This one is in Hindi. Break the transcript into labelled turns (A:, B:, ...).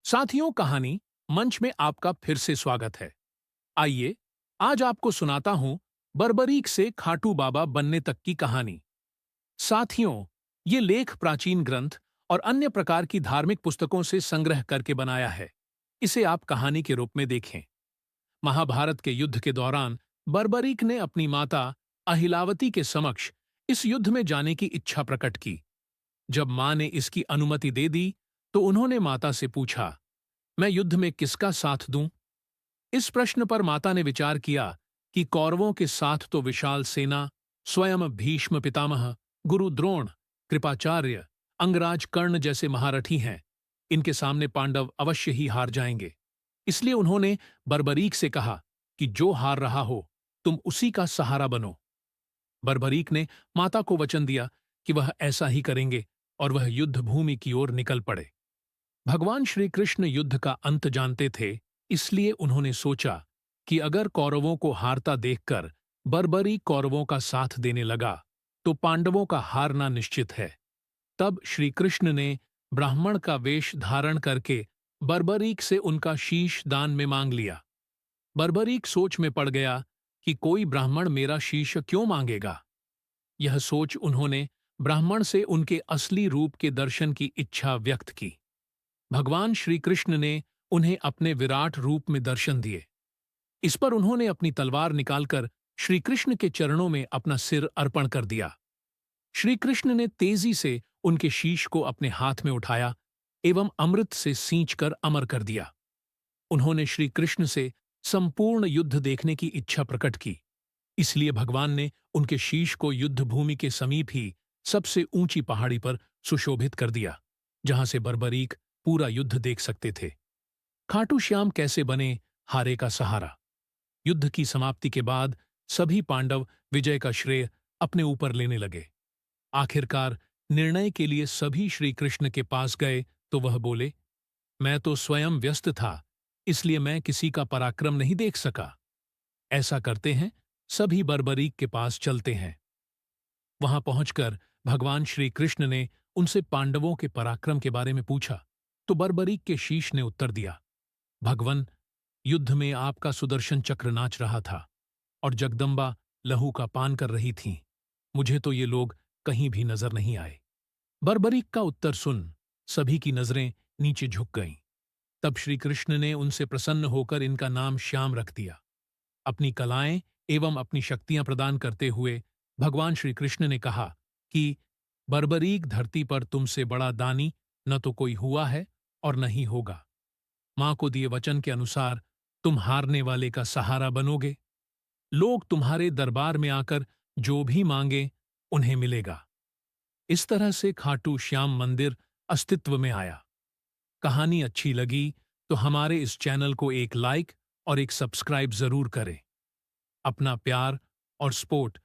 A: साथियों, कहानी मंच में आपका फिर से स्वागत है। आइए, आज आपको सुनाता हूं बर्बरीक से खाटू बाबा बनने तक की कहानी। साथियों, ये लेख प्राचीन ग्रंथ और अन्य प्रकार की धार्मिक पुस्तकों से संग्रह करके बनाया है। इसे आप कहानी के रूप में देखें। महाभारत के युद्ध के दौरान बर्बरीक ने अपनी माता अहिलावती के समक्ष इस युद्ध में जाने की इच्छा प्रकट की। जब मां ने इसकी अनुमति दे दी, तो उन्होंने माता से पूछा, मैं युद्ध में किसका साथ दूं? इस प्रश्न पर माता ने विचार किया कि कौरवों के साथ तो विशाल सेना, स्वयं भीष्म पितामह, गुरु द्रोण, कृपाचार्य, अंगराज कर्ण जैसे महारथी हैं। इनके सामने पांडव अवश्य ही हार जाएंगे। इसलिए उन्होंने बर्बरीक से कहा कि जो हार रहा हो, तुम उसी का सहारा बनो। बर्बरीक ने माता को वचन दिया कि वह ऐसा ही करेंगे और वह युद्ध भूमि की ओर निकल पड़े। भगवान श्री कृष्ण युद्ध का अंत जानते थे, इसलिए उन्होंने सोचा कि अगर कौरवों को हारता देखकर बर्बरीक कौरवों का साथ देने लगा, तो पांडवों का हारना निश्चित है। तब श्री कृष्ण ने ब्राह्मण का वेश धारण करके बर्बरीक से उनका शीश दान में मांग लिया। बर्बरीक सोच में पड़ गया कि कोई ब्राह्मण मेरा शीश क्यों मांगेगा। यह सोच उन्होंने ब्राह्मण से उनके असली रूप के दर्शन की इच्छा व्यक्त की। भगवान श्री कृष्ण ने उन्हें अपने विराट रूप में दर्शन दिए। इस पर उन्होंने अपनी तलवार निकालकर श्री कृष्ण के चरणों में अपना सिर अर्पण कर दिया। श्री कृष्ण ने तेजी से उनके शीश को अपने हाथ में उठाया एवं अमृत से सींचकर अमर कर दिया। उन्होंने श्री कृष्ण से संपूर्ण युद्ध देखने की इच्छा प्रकट की। इसलिए भगवान ने उनके शीश को युद्ध भूमि के समीप ही सबसे ऊंची पहाड़ी पर सुशोभित कर दिया, जहां से बर्बरीक पूरा युद्ध देख सकते थे। खाटू श्याम कैसे बने हारे का सहारा। युद्ध की समाप्ति के बाद सभी पांडव विजय का श्रेय अपने ऊपर लेने लगे। आखिरकार निर्णय के लिए सभी श्री कृष्ण के पास गए तो वह बोले, मैं तो स्वयं व्यस्त था, इसलिए मैं किसी का पराक्रम नहीं देख सका। ऐसा करते हैं, सभी बर्बरीक के पास चलते हैं। वहां पहुंचकर भगवान श्री कृष्ण ने उनसे पांडवों के पराक्रम के बारे में पूछा, तो बर्बरीक के शीश ने उत्तर दिया, भगवन, युद्ध में आपका सुदर्शन चक्र नाच रहा था और जगदम्बा लहू का पान कर रही थीं। मुझे तो ये लोग कहीं भी नजर नहीं आए। बर्बरीक का उत्तर सुन सभी की नजरें नीचे झुक गईं। तब श्री कृष्ण ने उनसे प्रसन्न होकर इनका नाम श्याम रख दिया। अपनी कलाएं एवं अपनी शक्तियां प्रदान करते हुए भगवान श्री कृष्ण ने कहा कि बर्बरीक, धरती पर तुमसे बड़ा दानी न तो कोई हुआ है और न ही होगा। मां को दिए वचन के अनुसार तुम हारने वाले का सहारा बनोगे। लोग तुम्हारे दरबार में आकर जो भी मांगे उन्हें मिलेगा। इस तरह से खाटू श्याम मंदिर अस्तित्व में आया। कहानी अच्छी लगी तो हमारे इस चैनल को एक लाइक और एक सब्सक्राइब जरूर करें। अपना प्यार और सपोर्ट